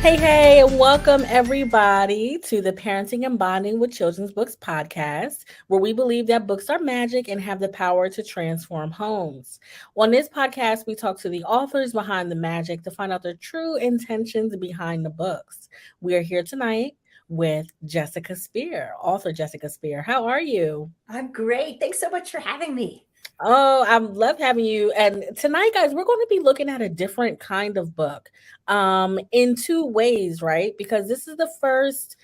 Hey, and welcome everybody to the Parenting and Bonding with Children's Books podcast, where we believe that books are magic and have the power to transform homes. On this podcast, we talk to the authors behind the magic to find out the true intentions behind the books. We are here tonight with Jessica Speer, author Jessica Speer. How are you? I'm great. Thanks so much for having me. Oh, I love having you. And tonight, guys, we're going to be looking at a different kind of book in two ways, right? Because this is the first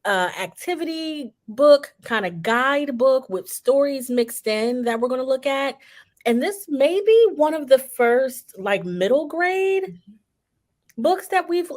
activity book, kind of guide book with stories mixed in that we're going to look at. And this may be one of the first like middle grade books that we've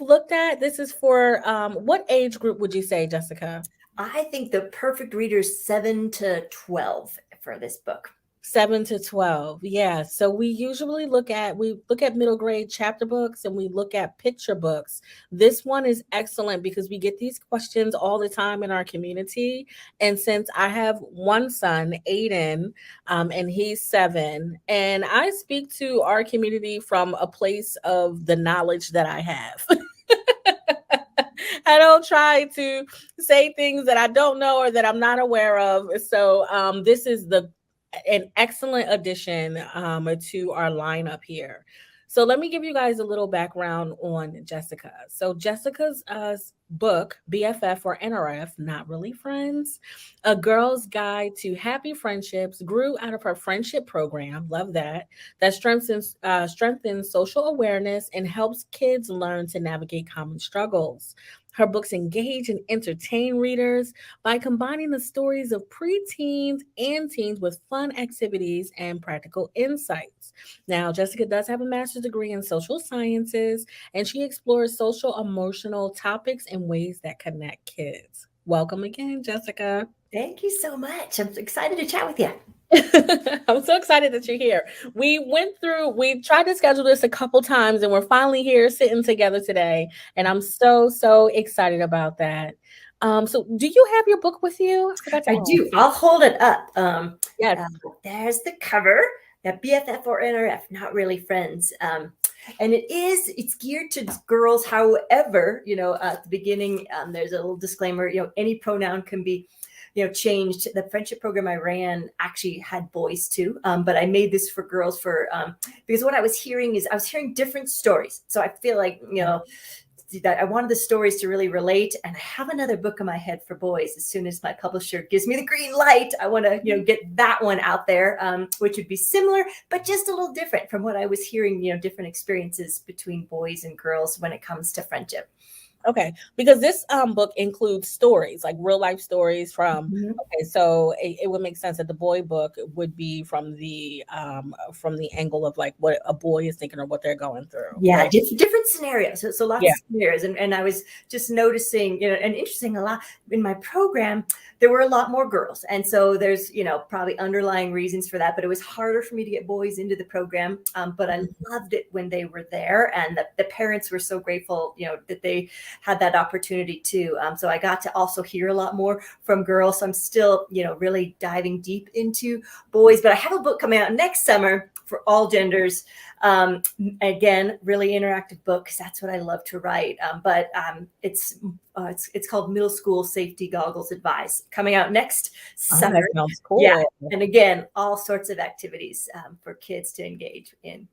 looked at. This is for what age group would you say, Jessica? I think the perfect reader is 7 to 12 for this book. 7 to 12. Yeah. So we usually look at middle grade chapter books and we look at picture books. This one is excellent because we get these questions all the time in our community. And since I have one son, Aidyn, and he's 7, and I speak to our community from a place of the knowledge that I have. I don't try to say things that I don't know or that I'm not aware of. So this is an excellent addition to our lineup here. So let me give you guys a little background on Jessica. So Jessica's book, BFF or NRF, Not Really Friends, A Girl's Guide to Happy Friendships, grew out of her friendship program, love that strengthens social awareness and helps kids learn to navigate common struggles. Her books engage and entertain readers by combining the stories of preteens and teens with fun activities and practical insights. Now, Jessica does have a master's degree in social sciences, and she explores social emotional topics in ways that connect kids. Welcome again, Jessica. Thank you so much. I'm excited to chat with you. I'm so excited that you're here. We tried to schedule this a couple times and we're finally here sitting together today. And I'm so excited about that. So do you have your book with you? I do. I'll hold it up. Yes. There's the cover. That BFF or NRF, Not Really Friends. And it's geared to girls. However, at the beginning, there's a little disclaimer, any pronoun can be changed. The friendship program I ran actually had boys too, but I made this for girls because what I was hearing different stories. So I feel like, I wanted the stories to really relate, and I have another book in my head for boys. As soon as my publisher gives me the green light, I want to, get that one out there, which would be similar, but just a little different from what I was hearing, different experiences between boys and girls when it comes to friendship. Okay, because this book includes stories, like real life stories from. Okay, so it would make sense that the boy book would be from the angle of like what a boy is thinking or what they're going through. Yeah, right? different scenarios. So lots of scenarios, and I was just noticing, and interesting a lot in my program. There were a lot more girls, and so there's probably underlying reasons for that. But it was harder for me to get boys into the program. But I loved it when they were there, and the parents were so grateful, that they had that opportunity too. So I got to also hear a lot more from girls. So I'm still, really diving deep into boys, but I have a book coming out next summer for all genders. Again, really interactive book, because that's what I love to write. But it's called Middle School Safety Goggles Advice, coming out next summer. That sounds cool. Yeah, and again, all sorts of activities for kids to engage in.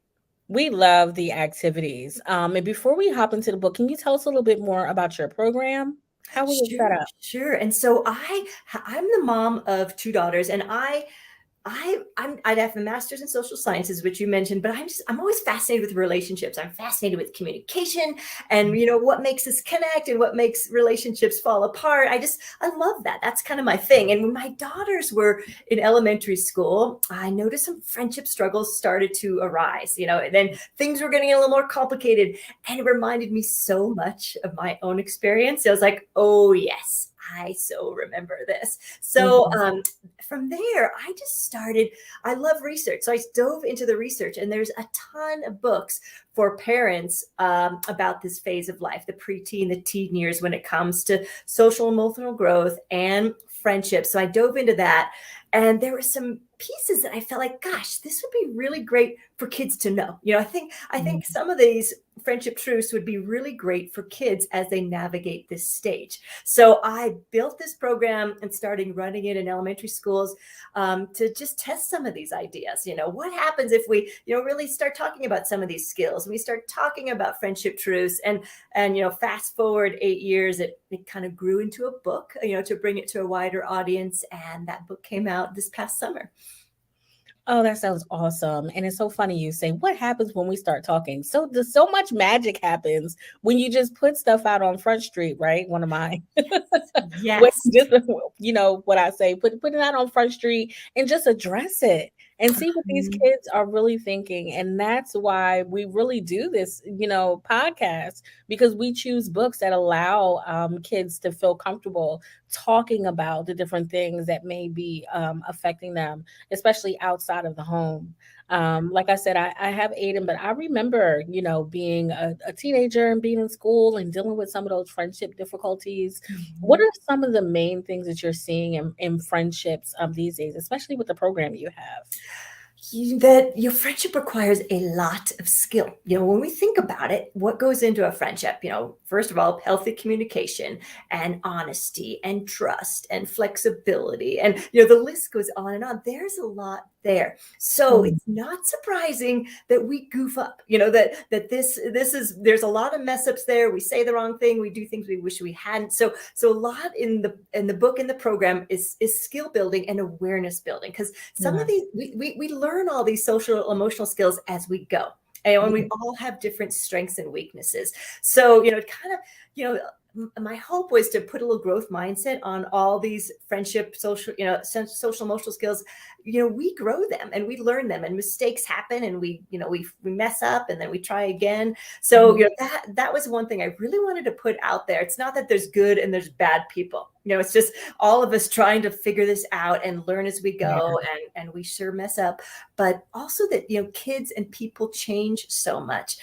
We love the activities. And before we hop into the book, can you tell us a little bit more about your program? How was it set up? Sure. And so I'm the mom of 2 daughters, and I'd have a master's in social sciences, which you mentioned, but I'm always fascinated with relationships. I'm fascinated with communication and, what makes us connect and what makes relationships fall apart. I love that. That's kind of my thing. And when my daughters were in elementary school, I noticed some friendship struggles started to arise, and then things were getting a little more complicated, and it reminded me so much of my own experience. I was like, oh yes, I so remember this. So from there, I love research. So I dove into the research, and there's a ton of books for parents about this phase of life, the preteen, the teen years, when it comes to social emotional growth and friendship. So I dove into that. And there were some pieces that I felt like, gosh, this would be really great for kids to know. I think some of these friendship truths would be really great for kids as they navigate this stage. So I built this program and started running it in elementary schools to just test some of these ideas. What happens if we, really start talking about some of these skills? We start talking about friendship truths, and fast forward 8 years, it kind of grew into a book, to bring it to a wider audience. And that book came out this past summer. Oh, that sounds awesome. And it's so funny you say, what happens when we start talking? So much magic happens when you just put stuff out on Front Street, right? One of my Yes. just what I say, put it out on Front Street and just address it and see what these kids are really thinking. And that's why we really do this, podcast, because we choose books that allow kids to feel comfortable talking about the different things that may be affecting them, especially outside of the home. Like I said, I have Aidyn, but I remember, being a teenager and being in school and dealing with some of those friendship difficulties. What are some of the main things that you're seeing in friendships these days, especially with the program you have? That your friendship requires a lot of skill. When we think about it, what goes into a friendship? First of all, healthy communication and honesty and trust and flexibility. And, the list goes on and on. There's a lot there. So it's not surprising that we goof up, that this is, there's a lot of mess ups there. We say the wrong thing. We do things we wish we hadn't. So a lot in the book, in the program is skill building and awareness building, because some of these, we learn all these social emotional skills as we go. And we all have different strengths and weaknesses. So, my hope was to put a little growth mindset on all these friendship, social emotional skills. We grow them and we learn them, and mistakes happen, and we mess up, and then we try again. So, that was one thing I really wanted to put out there. It's not that there's good and there's bad people. It's just all of us trying to figure this out and learn as we go, and we sure mess up. But also that, kids and people change so much.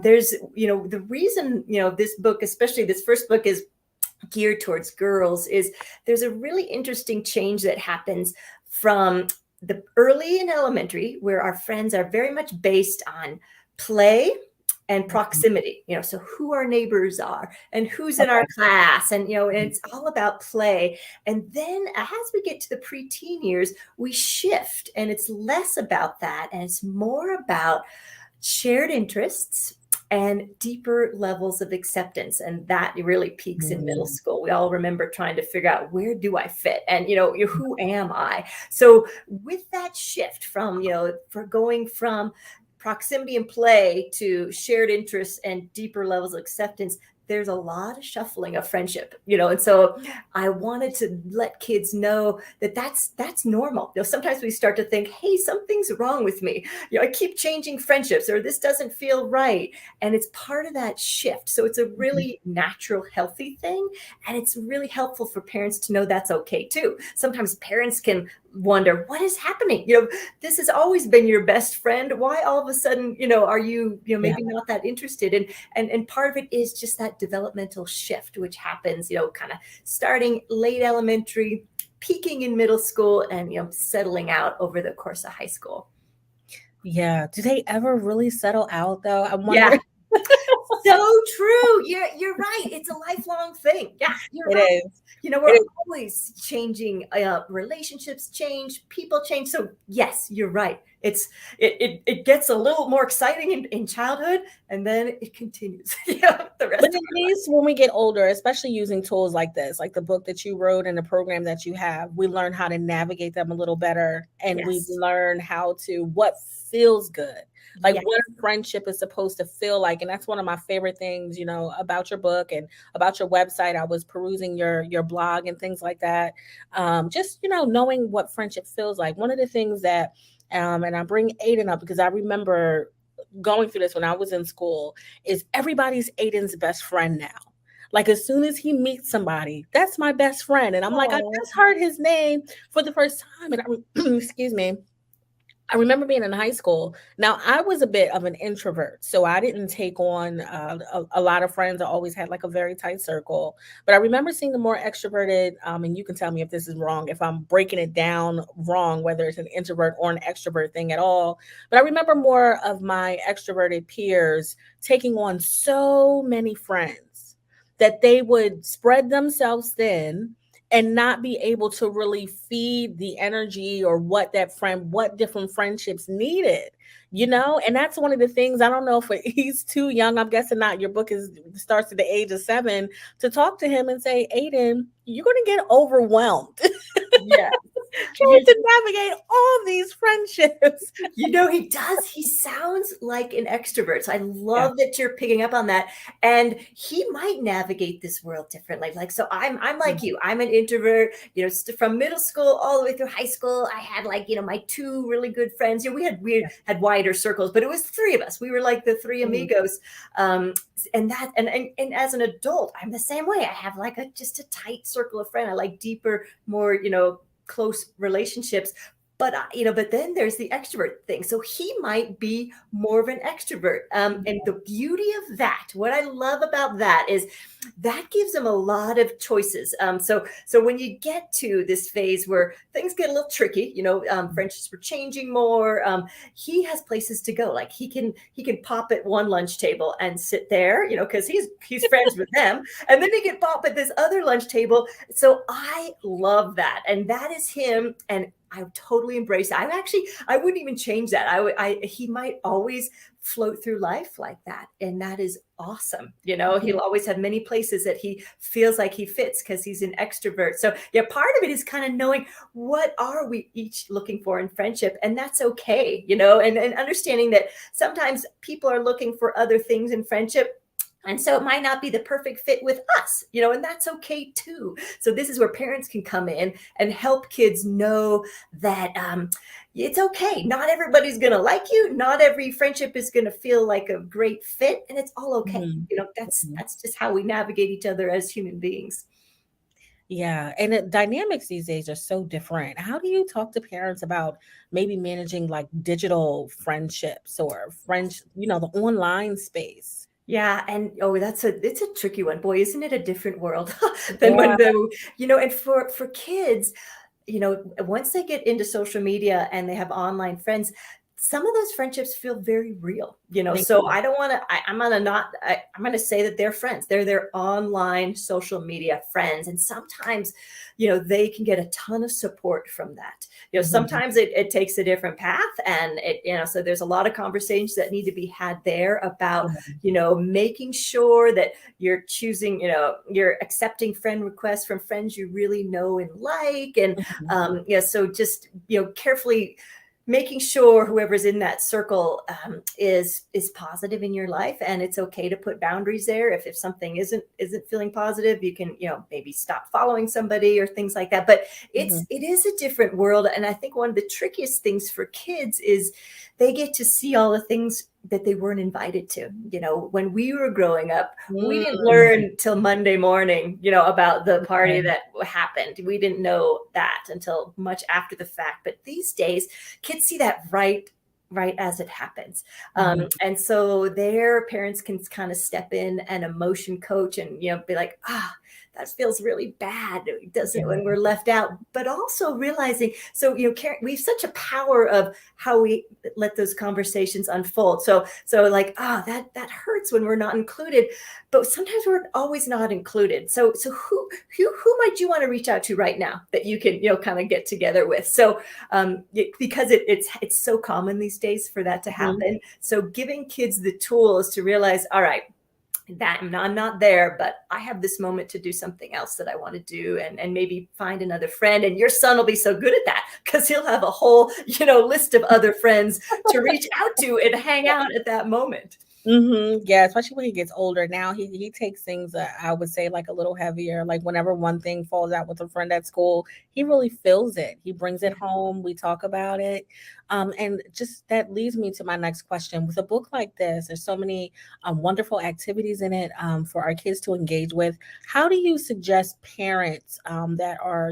There's, the reason, this book, especially this first book, is geared towards girls, is there's a really interesting change that happens from the early in elementary, where our friends are very much based on play and proximity, so who our neighbors are and who's in our class, and, and it's all about play. And then as we get to the preteen years, we shift, and it's less about that, and it's more about shared interests and deeper levels of acceptance. And that really peaks in middle school. We all remember trying to figure out, where do I fit? And, who am I? So with that shift from, for going from proximity and play to shared interests and deeper levels of acceptance, there's a lot of shuffling of friendship, and so I wanted to let kids know that that's normal. Sometimes we start to think, hey, something's wrong with me. I keep changing friendships, or this doesn't feel right. And it's part of that shift. So it's a really natural, healthy thing. And it's really helpful for parents to know that's okay too. Sometimes parents can wonder, what is happening? This has always been your best friend. Why all of a sudden, are you, maybe not that interested? And part of it is just that developmental shift, which happens, kind of starting late elementary, peaking in middle school, and, settling out over the course of high school. Yeah. Do they ever really settle out though? I'm wondering. So true. You're right. It's a lifelong thing. Yeah, you're right. Is. We're always changing. Relationships change, people change. So yes, you're right. It gets a little more exciting in childhood, and then it continues. The rest. But at least when we get older, especially using tools like this, like the book that you wrote and the program that you have, we learn how to navigate them a little better, and we learn how to what feels good. Like what a friendship is supposed to feel like. And that's one of my favorite things, about your book and about your website. I was perusing your blog and things like that. Just, knowing what friendship feels like. One of the things that, and I bring Aidyn up because I remember going through this when I was in school, is everybody's Aidyn's best friend now. Like as soon as he meets somebody, that's my best friend. And I'm like, I just heard his name for the first time. And excuse me. I remember being in high school. Now, I was a bit of an introvert, so I didn't take on a lot of friends. I always had like a very tight circle. But I remember seeing the more extroverted, and you can tell me if this is wrong, if I'm breaking it down wrong, whether it's an introvert or an extrovert thing at all. But I remember more of my extroverted peers taking on so many friends that they would spread themselves thin and not be able to really feed the energy or what that friend, what different friendships needed, and that's one of the things. I don't know if he's too young. I'm guessing not. Your book is starts at the age of 7, to talk to him and say, Aidyn, you're going to get overwhelmed Yeah. trying to navigate all these friendships. He does. He sounds like an extrovert. So I Yeah. love that you're picking up on that. And he might navigate this world differently. Like, so I'm like you. I'm an introvert, from middle school all the way through high school. I had like, my two really good friends. We had wider circles, but it was three of us. We were like the three Mhm. amigos. And as an adult, I'm the same way. I have like just a tight circle of friends. I like deeper, more, close relationships. But then there's the extrovert thing. So he might be more of an extrovert. And the beauty of that, what I love about that is that gives him a lot of choices. So when you get to this phase where things get a little tricky, friendships were changing more. He has places to go. Like he can pop at one lunch table and sit there, because he's friends with them, and then he can pop at this other lunch table. So I love that, and that is him. And I totally embrace it. I wouldn't even change that. He might always float through life like that. And that is awesome. He'll always have many places that he feels like he fits because he's an extrovert. So yeah, part of it is kind of knowing what are we each looking for in friendship. And that's okay, and understanding that sometimes people are looking for other things in friendship. And so it might not be the perfect fit with us, and that's okay too. So this is where parents can come in and help kids know that it's okay. Not everybody's going to like you. Not every friendship is going to feel like a great fit, and it's all okay. Mhm. That's just how we navigate each other as human beings. Yeah, and the dynamics these days are so different. How do you talk to parents about maybe managing like digital friendships or friends, the online space? Yeah, and it's a tricky one. Boy, isn't it a different world than Yeah, and for kids, once they get into social media and they have online friends, some of those friendships feel very real, they so do. I don't want to, I'm going to say that they're friends. They're their online social media friends. And sometimes, they can get a ton of support from that. Mhm, Sometimes it takes a different path, and so there's a lot of conversations that need to be had there about, mhm, making sure that you're choosing, you're accepting friend requests from friends you really know and like. And mhm, so just, carefully making sure whoever's in that circle is positive in your life. And it's okay to put boundaries there. If something isn't feeling positive, you can, maybe stop following somebody or things like that. But mhm, it is a different world. And I think one of the trickiest things for kids is they get to see all the things that they weren't invited to. When we were growing up, we didn't mm, learn till Monday morning, about the party okay, that happened. We didn't know that until much after the fact. But these days, kids see that right as it happens. mhm, And so their parents can kind of step in and emotion coach and, be like, that feels really bad, doesn't it, yeah, when we're left out. But also realizing, so, we have such a power of how we let those conversations unfold. So like, that hurts when we're not included, but sometimes we're always not included. So who might you want to reach out to right now that you can, kind of get together with? So because it's so common these days for that to mhm, happen. So giving kids the tools to realize, all right, that I'm not there, but I have this moment to do something else that I want to do, and maybe find another friend. And your son will be so good at that because he'll have a whole, list of other friends to reach out to and hang out at that moment. Yeah, especially when he gets older. Now he takes things, I would say, like a little heavier. Like whenever one thing falls out with a friend at school, he really feels it. He brings it Yeah. home. We talk about it, and just that leads me to my next question. With a book like this, there's so many wonderful activities in it for our kids to engage with. How do you suggest parents that are,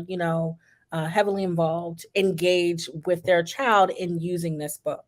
heavily involved, engage with their child in using this book?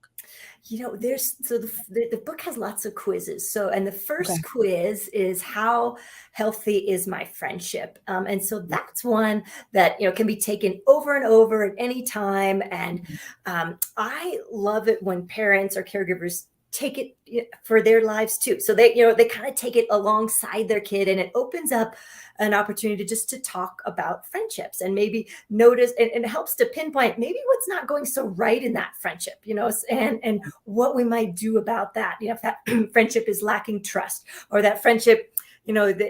There's so the book has lots of quizzes. So, and the Okay. first quiz is how healthy is my friendship? And so that's one that can be taken over and over at any time. And I love it when parents or caregivers take it for their lives too. So they kind of take it alongside their kid, and it opens up an opportunity just to talk about friendships and maybe notice, and it helps to pinpoint maybe what's not going so right in that friendship, and what we might do about that. If that friendship is lacking trust, or that friendship,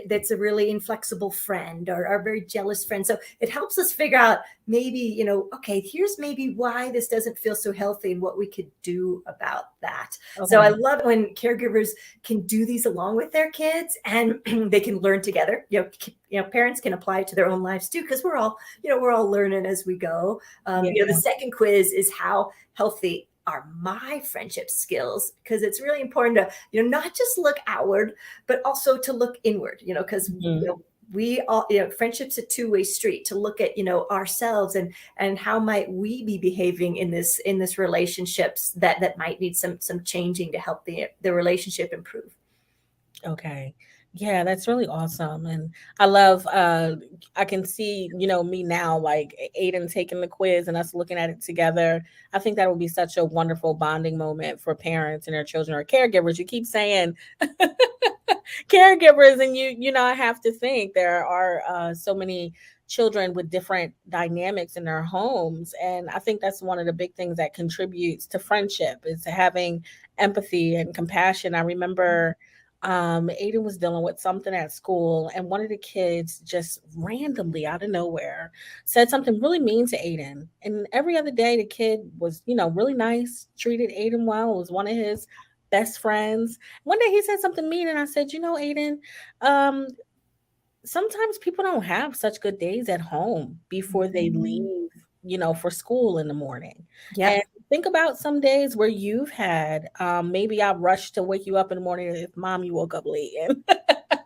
that's a really inflexible friend, or a very jealous friend. So it helps us figure out maybe, okay, here's maybe why this doesn't feel so healthy and what we could do about that. So I Okay. love when caregivers can do these along with their kids, and they can learn together. Parents can apply it to their own lives too, because we're all learning as we go. Yeah. The second quiz is how healthy are my friendship skills, because it's really important to not just look outward, but also to look inward, because Mhm. we all, friendship's a two-way street, to look at ourselves, and how might we be behaving in this relationships that might need some changing to help the relationship improve. Okay. Yeah, that's really awesome. And I love I can see, me now, like Aiden taking the quiz and us looking at it together. I think that would be such a wonderful bonding moment for parents and their children, or caregivers. You keep saying caregivers, and I have to think there are so many children with different dynamics in their homes, and I think that's one of the big things that contributes to friendship, is having empathy and compassion. I remember Aiden was dealing with something at school, and one of the kids just randomly out of nowhere said something really mean to Aiden. And every other day, the kid was, really nice, treated Aiden well, was one of his best friends. One day he said something mean, and I said, Aiden, um, sometimes people don't have such good days at home before they Mhm. leave, for school in the morning. And Yep. think about some days where you've had, maybe I rushed to wake you up in the morning if mom, you woke up late, and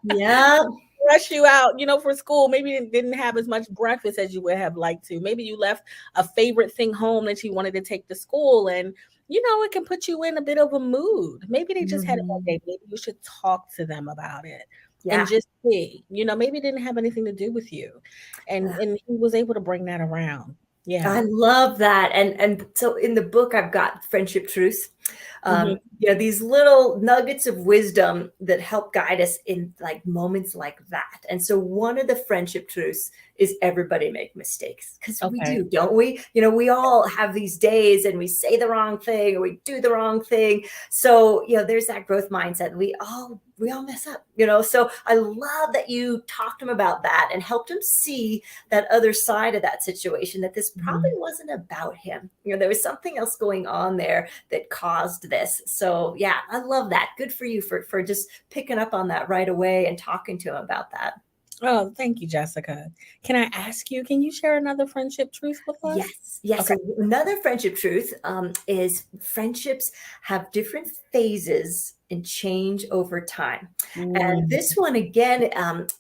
Yep. rush you out, for school. Maybe you didn't have as much breakfast as you would have liked to. Maybe you left a favorite thing home that you wanted to take to school, and it can put you in a bit of a mood. Maybe they just had a bad Mhm. day. Maybe you should talk to them about it and Yeah. just see. Maybe it didn't have anything to do with you. And he was able to bring that around. Yeah. I love that. And so in the book, I've got friendship truths. Mhm. These little nuggets of wisdom that help guide us in like moments like that. And so one of the friendship truths is everybody make mistakes, because we Okay. do, don't we? We all have these days, and we say the wrong thing, or we do the wrong thing. So, there's that growth mindset. We all mess up, So I love that you talked to him about that and helped him see that other side of that situation, that this probably Mhm. wasn't about him. There was something else going on there that caused this. So yeah, I love that. Good for you for just picking up on that right away and talking to him about that. Oh, thank you, Jessica. Can I ask you, can you share another friendship truth with us? Yes. Yes. Okay. So another friendship truth is friendships have different phases and change over time. And Mm. this one again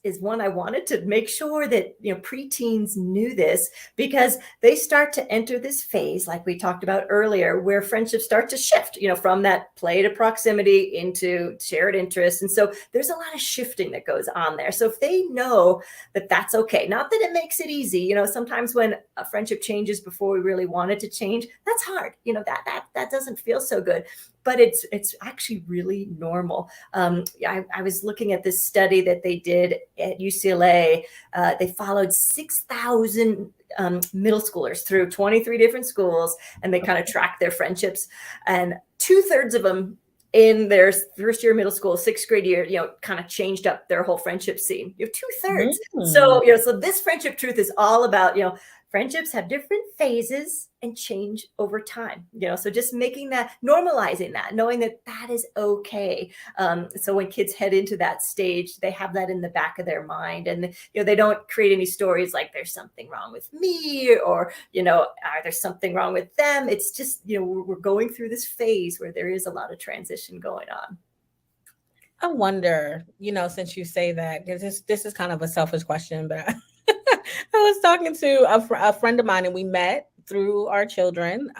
is one I wanted to make sure that preteens knew this, because they start to enter this phase, like we talked about earlier, where friendships start to shift, from that play to proximity into shared interests. And so there's a lot of shifting that goes on there. So if they know that that's okay, not that it makes it easy, sometimes when a friendship changes before we really want it to change, that's hard, that doesn't feel so good, but it's actually really normal. I was looking at this study that they did at UCLA. They followed 6,000 middle schoolers through 23 different schools, and they kind of tracked their friendships. And 2/3 of them in their first year of middle school, sixth grade year, kind of changed up their whole friendship scene. You have 2/3. Mm. So, so this friendship truth is all about, friendships have different phases and change over time, so just making that, normalizing that, knowing that that is okay. So when kids head into that stage, they have that in the back of their mind, and they don't create any stories like there's something wrong with me, or there's something wrong with them. It's just we're going through this phase where there is a lot of transition going on. I wonder, since you say that, 'cause this is kind of a selfish question, but I was talking to a friend of mine, and we met through our children.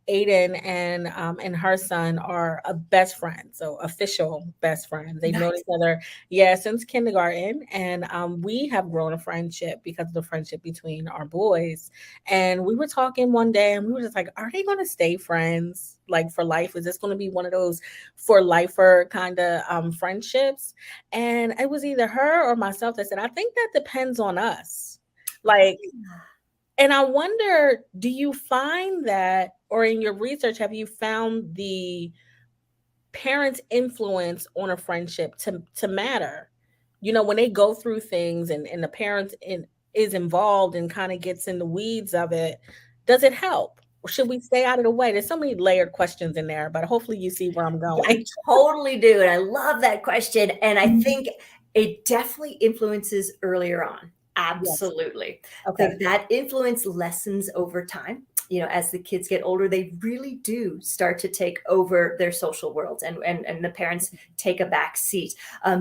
Aidyn and her son are a best friend, so official best friends. They've known Nice. each other, yeah, since kindergarten, and we have grown a friendship because of the friendship between our boys. And we were talking one day, and we were just like, "Are they going to stay friends like for life? Is this going to be one of those for lifer kind of friendships?" And it was either her or myself that said, "I think that depends on us." Like, and I wonder, do you find that, or in your research, have you found the parents' influence on a friendship to matter? You know, when they go through things and the parent is involved and kind of gets in the weeds of it, does it help? Or should we stay out of the way? There's so many layered questions in there, but hopefully you see where I'm Yeah, I going. totally do. And I love that question. And I Mhm. think it definitely influences earlier on. Yes. Absolutely. Okay. That influence lessens over time. As the kids get older, they really do start to take over their social worlds, and the parents take a back seat.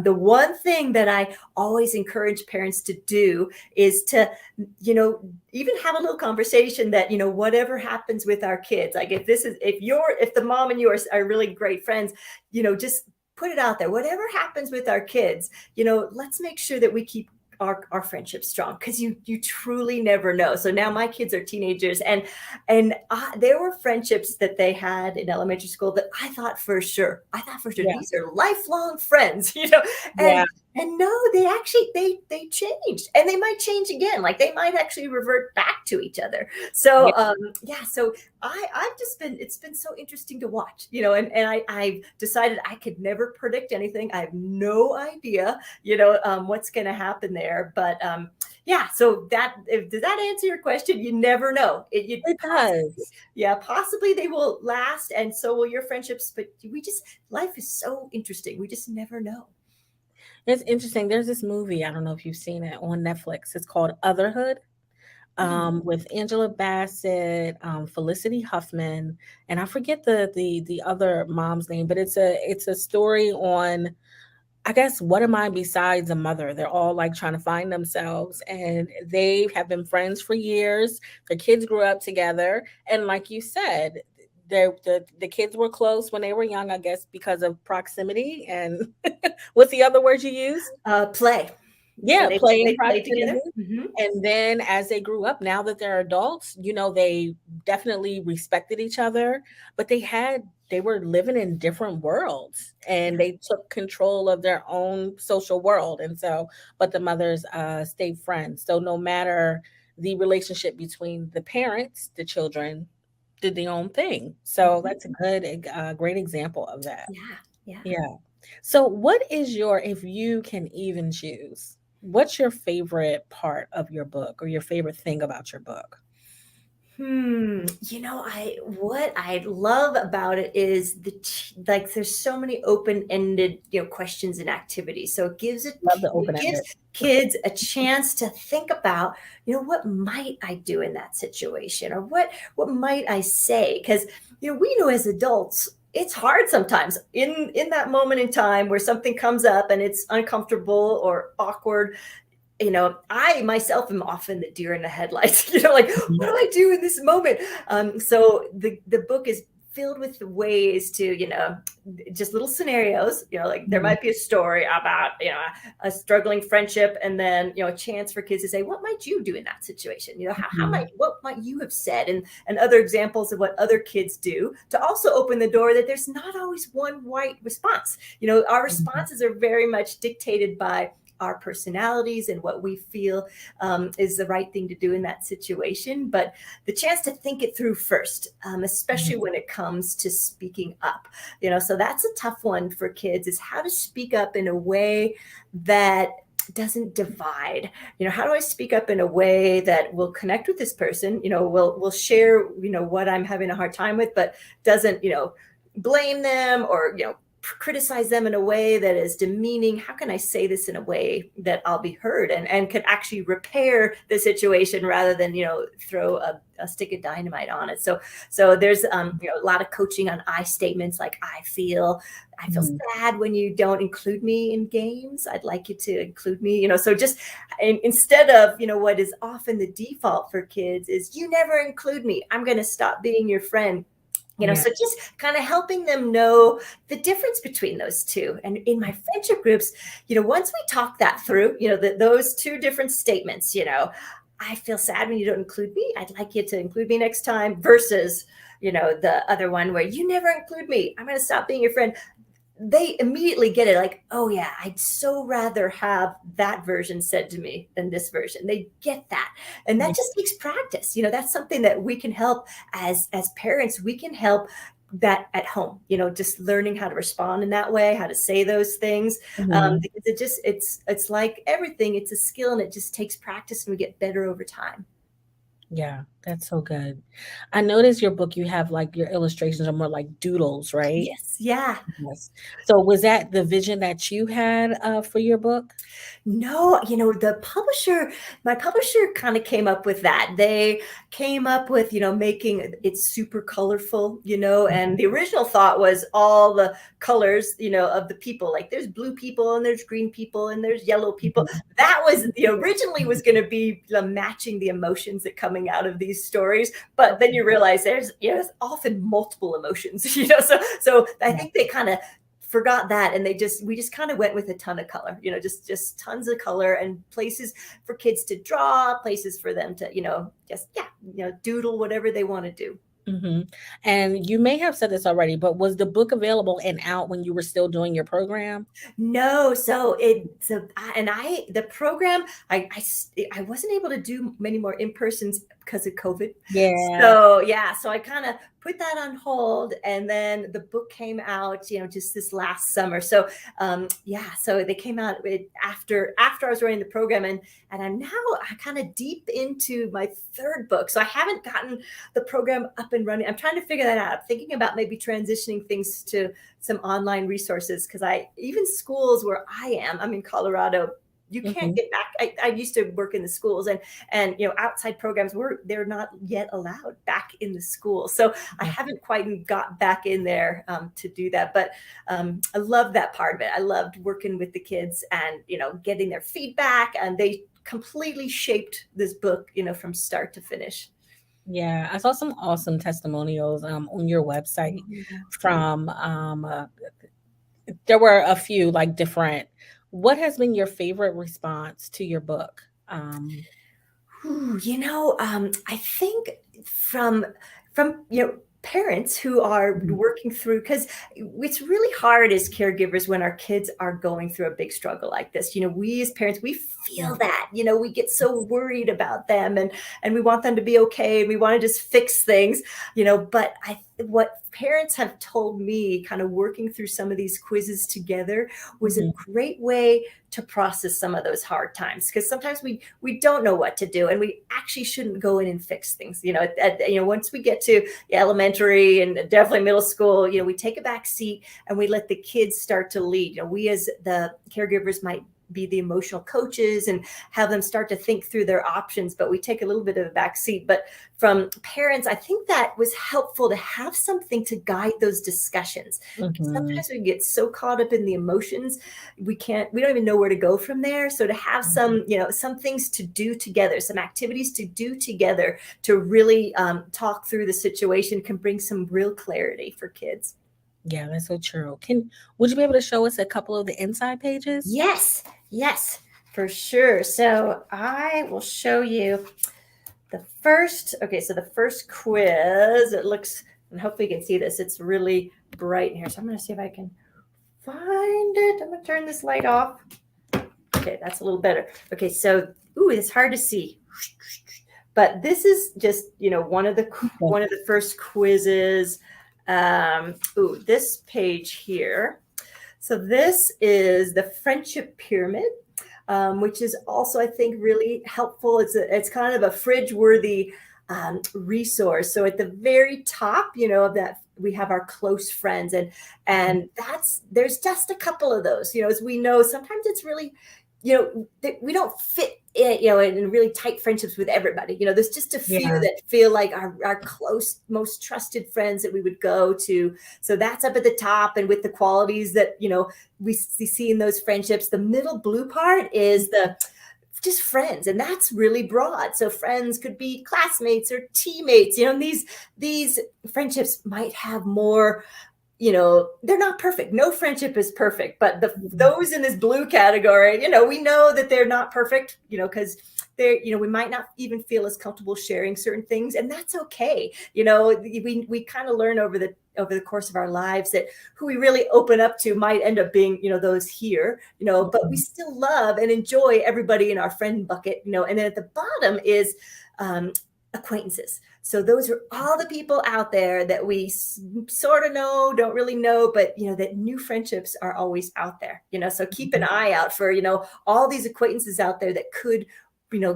The one thing that I always encourage parents to do is to, even have a little conversation that, whatever happens with our kids, like if the mom and you are really great friends, just put it out there. Whatever happens with our kids, let's make sure that we keep our friendship strong, because you truly never know. So now my kids are teenagers, and there were friendships that they had in elementary school that I thought for sure Yeah. these are lifelong friends, Yeah. and no, they changed, and they might change again. Like they might actually revert back to each other. Yeah. So yeah, so I've just been it's been so interesting to watch, I've decided I could never predict anything. I have no idea, what's going to happen there. But yeah, so does that answer your question? You never know. It does. Yeah, possibly they will last, and so will your friendships. But life is so interesting. We just never know. It's interesting. There's this movie, I don't know if you've seen it on Netflix. It's called Otherhood, Hmm. with Angela Bassett, Felicity Huffman, and I forget the other mom's name, but it's a story on, I guess, what am I besides a mother? They're all like trying to find themselves, and they have been friends for years. Their kids grew up together, and like you said, the kids were close when they were young, I guess, because of proximity. And what's the other word you used? Play. Yeah, play and They play proximity. together. Hmm. And then as they grew up, now that they're adults, they definitely respected each other, but they were living in different worlds, and they took control of their own social world. And so, but the mothers stayed friends. So no matter the relationship between the parents, the children did their own thing. So Hmm. that's a good, great example of that. Yeah, yeah. Yeah. So what is if you can even choose, what's your favorite part of your book or your favorite thing about your book? I what I love about it is like there's so many open-ended, questions and activities. So Love the it open gives ended. kids a chance to think about, what might I do in that situation, or what might I say? Because we know as adults it's hard sometimes in that moment in time where something comes up and it's uncomfortable or awkward. I myself am often the deer in the headlights, like, what do I do in this moment? So the book is filled with ways to, just little scenarios, like there Mhm. might be a story about, a struggling friendship, and then, a chance for kids to say, what might you do in that situation? Mhm. What might you have said? And other examples of what other kids do to also open the door that there's not always one right response. Our Mhm. responses are very much dictated by our personalities and what we feel is the right thing to do in that situation. But the chance to think it through first, especially Mhm. when it comes to speaking up, so that's a tough one for kids, is how to speak up in a way that doesn't divide. How do I speak up in a way that will connect with this person, will share, what I'm having a hard time with, but doesn't, blame them or, criticize them in a way that is demeaning? How can I say this in a way that I'll be heard and could actually repair the situation rather than, throw a stick of dynamite on it? So there's, a lot of coaching on I statements, like I feel sad when you don't include me in games. I'd like you to include me, so just instead of, what is often the default for kids is you never include me, I'm going to stop being your friend. So just kind of helping them know the difference between those two. And in my friendship groups, once we talk that through, those two different statements, I feel sad when you don't include me, I'd like you to include me next time, versus, the other one where you never include me, I'm going to stop being your friend. They immediately get it, like, oh yeah, I'd so rather have that version said to me than this version. They get that. And that just takes practice. That's something that we can help as parents. We can help that at home, just learning how to respond in that way, how to say those things. Because it's like everything, it's a skill, and it just takes practice, and we get better over time. Yeah, that's so good. I noticed your book, you have like your illustrations are more like doodles, right? Yes. Yeah. Yes. So was that the vision that you had for your book? No, my publisher kind of came up with that. They came up with, making it super colorful, and the original thought was all the colors, of the people. Like there's blue people and there's green people and there's yellow people. That was originally was going to be matching the emotions that coming out of these stories. But then you realize there's often multiple emotions, so I think they kind of forgot that, and we just kind of went with a ton of color, just tons of color, and places for kids to draw, places for them to doodle whatever they want to do. And you may have said this already, but was the book available and out when you were still doing your program? No, the program, I wasn't able to do many more in-persons because of COVID. So I kind of put that on hold, and then the book came out, just this last summer. So so they came out after I was running the program, and I'm now kind of deep into my third book. So I haven't gotten the program up and running. I'm trying to figure that out. I'm thinking about maybe transitioning things to some online resources, because even schools where I'm in Colorado, you can't get back. I used to work in the schools, and outside programs they're not yet allowed back in the school. So I haven't quite got back in there to do that. But I love that part of it. I loved working with the kids and getting their feedback, and they completely shaped this book from start to finish. Yeah, I saw some awesome testimonials on your website from there were a few like different. What has been your favorite response to your book? I think from parents who are working through, because it's really hard as caregivers when our kids are going through a big struggle like this. We as parents, we feel that, we get so worried about them, and we want them to be okay. We want to just fix things, but what parents have told me, kind of working through some of these quizzes together, was a great way to process some of those hard times, because sometimes we don't know what to do, and we actually shouldn't go in and fix things. Once we get to elementary and definitely middle school, we take a back seat and we let the kids start to lead. We as the caregivers might be the emotional coaches and have them start to think through their options, but we take a little bit of a back seat. But from parents, I think that was helpful to have something to guide those discussions. Sometimes we get so caught up in the emotions, we don't even know where to go from there. So to have some things to do together, some activities to do together to really talk through the situation can bring some real clarity for kids. Yeah, that's so true. Would you be able to show us a couple of the inside pages? Yes, for sure. So I will show you the first. Okay, so the first quiz, it looks, and hopefully you can see this, it's really bright in here. So I'm going to see if I can find it. I'm going to turn this light off. Okay, that's a little better. Okay, so, it's hard to see. But this is just, one of the first quizzes. This page here. So this is the friendship pyramid, which is also, I think, really helpful. It's kind of a fridge-worthy resource. So at the very top, of that we have our close friends, and there's just a couple of those, as we know, sometimes it's really, we don't fit in, in really tight friendships with everybody. There's just a few that feel like our close, most trusted friends that we would go to. So that's up at the top, and with the qualities that, we see in those friendships. The middle blue part is just friends, and that's really broad. So friends could be classmates or teammates, and these friendships might have more, they're not perfect. No friendship is perfect, but those in this blue category, we know that they're not perfect, because they're, we might not even feel as comfortable sharing certain things, and that's okay. We kind of learn over the course of our lives that who we really open up to might end up being, those here, but we still love and enjoy everybody in our friend bucket, and then at the bottom is acquaintances. So those are all the people out there that we sort of know, don't really know, but that new friendships are always out there. So keep an eye out for all these acquaintances out there that could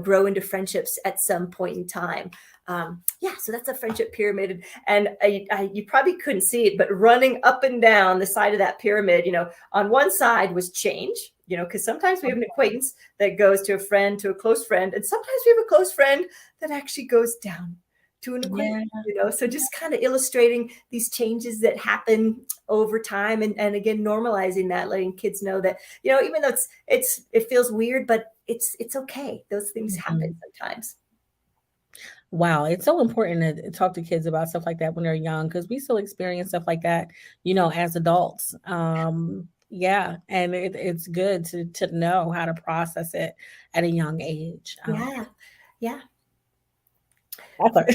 grow into friendships at some point in time. So that's a friendship pyramid, and you probably couldn't see it, but running up and down the side of that pyramid, on one side was change, because sometimes we have an acquaintance that goes to a friend, to a close friend, and sometimes we have a close friend that actually goes down to an acquaintance. So just kind of illustrating these changes that happen over time, and again, normalizing that, letting kids know that, even though it feels weird, but it's okay. Those things happen sometimes. Wow, it's so important to talk to kids about stuff like that when they're young, because we still experience stuff like that, as adults. And it's good to know how to process it at a young age. Yeah. Author.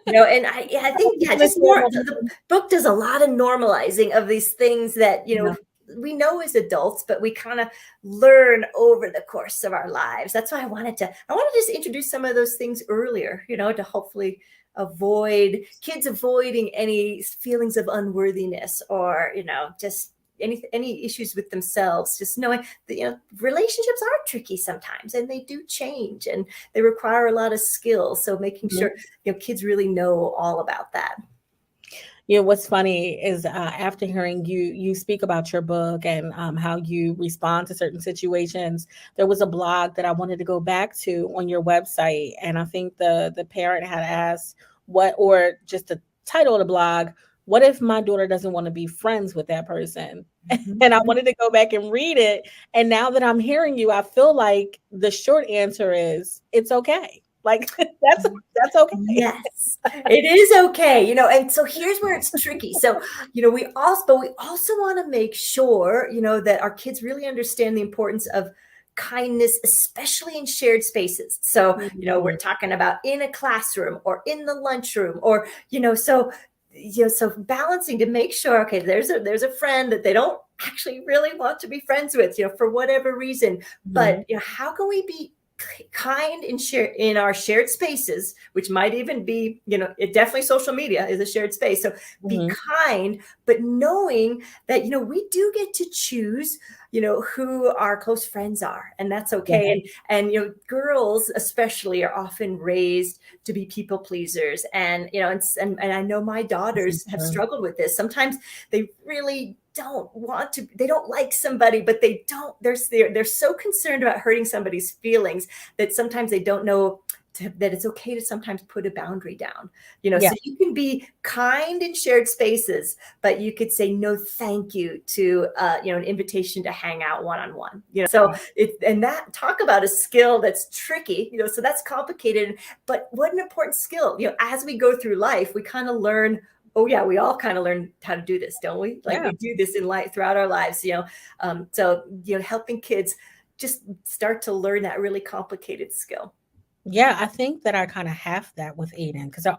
And I think just more. The book does a lot of normalizing of these things that we know as adults, but we kind of learn over the course of our lives. That's why I wanted to just introduce some of those things earlier, to hopefully avoid kids avoiding any feelings of unworthiness, or just any issues with themselves. Just knowing that relationships are tricky sometimes, and they do change, and they require a lot of skill. So making sure kids really know all about that. What's funny is after hearing you speak about your book and how you respond to certain situations, there was a blog that I wanted to go back to on your website, and I think the parent had asked or just the title of the blog, what if my daughter doesn't want to be friends with that person? And I wanted to go back and read it, and now that I'm hearing you, I feel like the short answer is it's okay. Like that's okay. Yes, it is okay. And so here's where it's tricky. So, we also want to make sure, that our kids really understand the importance of kindness, especially in shared spaces. So, we're talking about in a classroom or in the lunchroom, or, so balancing to make sure, okay, there's a friend that they don't actually really want to be friends with, for whatever reason. But, how can we be kind in our shared spaces, which might even be, it definitely, social media is a shared space. So be kind, but knowing that, we do get to choose, who our close friends are, and that's okay. And girls especially are often raised to be people pleasers, and and I know my daughters have struggled with this. Sometimes they really they don't like somebody, but they're so concerned about hurting somebody's feelings that sometimes they don't know that it's okay to sometimes put a boundary down, so you can be kind in shared spaces, but you could say no thank you to an invitation to hang out one-on-one, so that, talk about a skill that's tricky, so that's complicated, but what an important skill. As we go through life, we kind of learn, we all kind of learn how to do this, don't we? Like we do this in life throughout our lives, so helping kids just start to learn that really complicated skill. Yeah, I think that I kind of have that with Aidyn, because I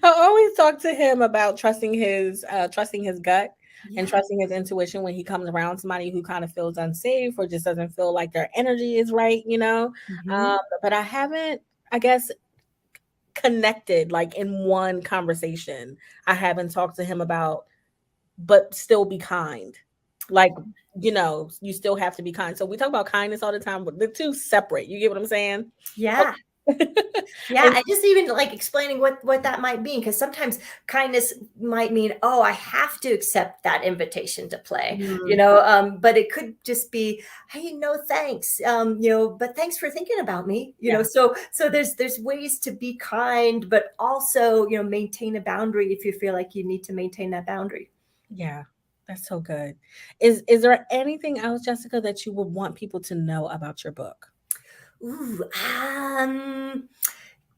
always talk to him about trusting his gut and trusting his intuition when he comes around somebody who kind of feels unsafe or just doesn't feel like their energy is right, but I haven't, I guess, connected like in one conversation. I haven't talked to him about, but still be kind. Like, you still have to be kind. So we talk about kindness all the time, but they're two separate. You get what I'm saying? Yeah. Yeah, and just even like explaining what that might mean, because sometimes kindness might mean, oh, I have to accept that invitation to play, Mm, but it could just be, hey, no, thanks, but thanks for thinking about me, yeah, so there's ways to be kind, but also, maintain a boundary if you feel like you need to maintain that boundary. yeah, that's so good. Is there anything else, Jessica, that you would want people to know about your book? Ooh,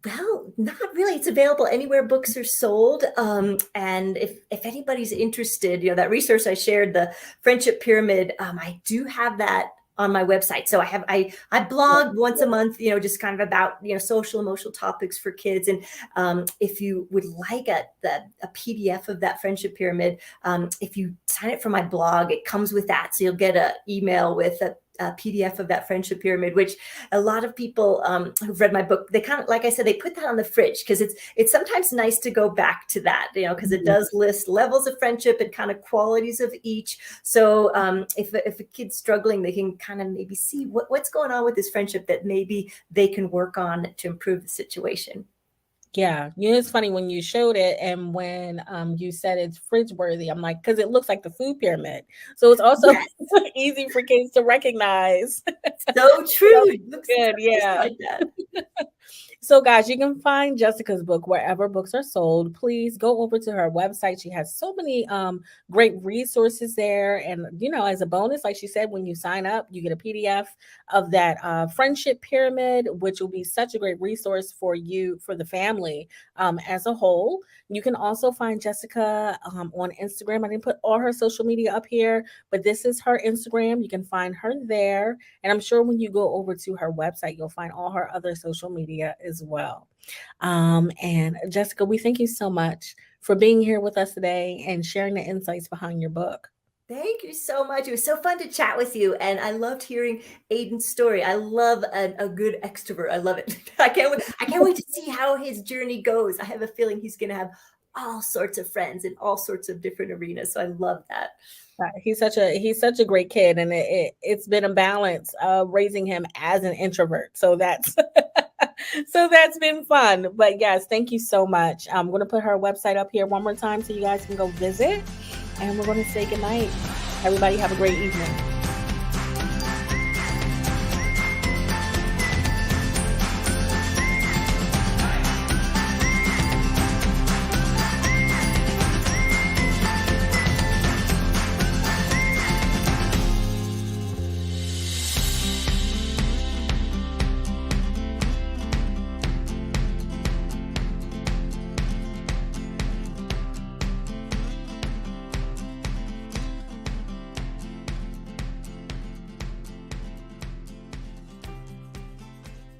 well, not really. It's available anywhere books are sold. And if anybody's interested, that resource I shared, the friendship pyramid, I do have that on my website. So I blog once a month, just kind of about, social emotional topics for kids. And if you would like a PDF of that friendship pyramid, if you sign up for my blog, it comes with that. So you'll get an email with a PDF of that friendship pyramid, which a lot of people who've read my book, they kind of, like I said, they put that on the fridge because it's sometimes nice to go back to that, because it does list levels of friendship and kind of qualities of each. So if a kid's struggling, they can kind of maybe see what's going on with this friendship that maybe they can work on to improve the situation. Yeah, it's funny when you showed it and when you said it's fridge worthy. I'm like, because it looks like the food pyramid, so it's also Yes, easy for kids to recognize. so So true. It looks good, just yeah. like that. So, guys, you can find Jessica's book wherever books are sold. Please go over to her website. She has so many great resources there. And, as a bonus, like she said, when you sign up, you get a PDF of that friendship pyramid, which will be such a great resource for you, for the family as a whole. You can also find Jessica on Instagram. I didn't put all her social media up here, but this is her Instagram. You can find her there. And I'm sure when you go over to her website, you'll find all her other social media as well. And Jessica, we thank you so much for being here with us today and sharing the insights behind your book. Thank you so much. It was so fun to chat with you. And I loved hearing Aidyn's story. I love a good extrovert. I love it. I can't wait to see how his journey goes. I have a feeling he's going to have all sorts of friends in all sorts of different arenas. So I love that. He's such a great kid, and it's been a balance raising him as an introvert. So that's that's been fun. But yes, thank you so much. I'm going to put her website up here one more time so you guys can go visit, and we're going to say goodnight. Everybody have a great evening.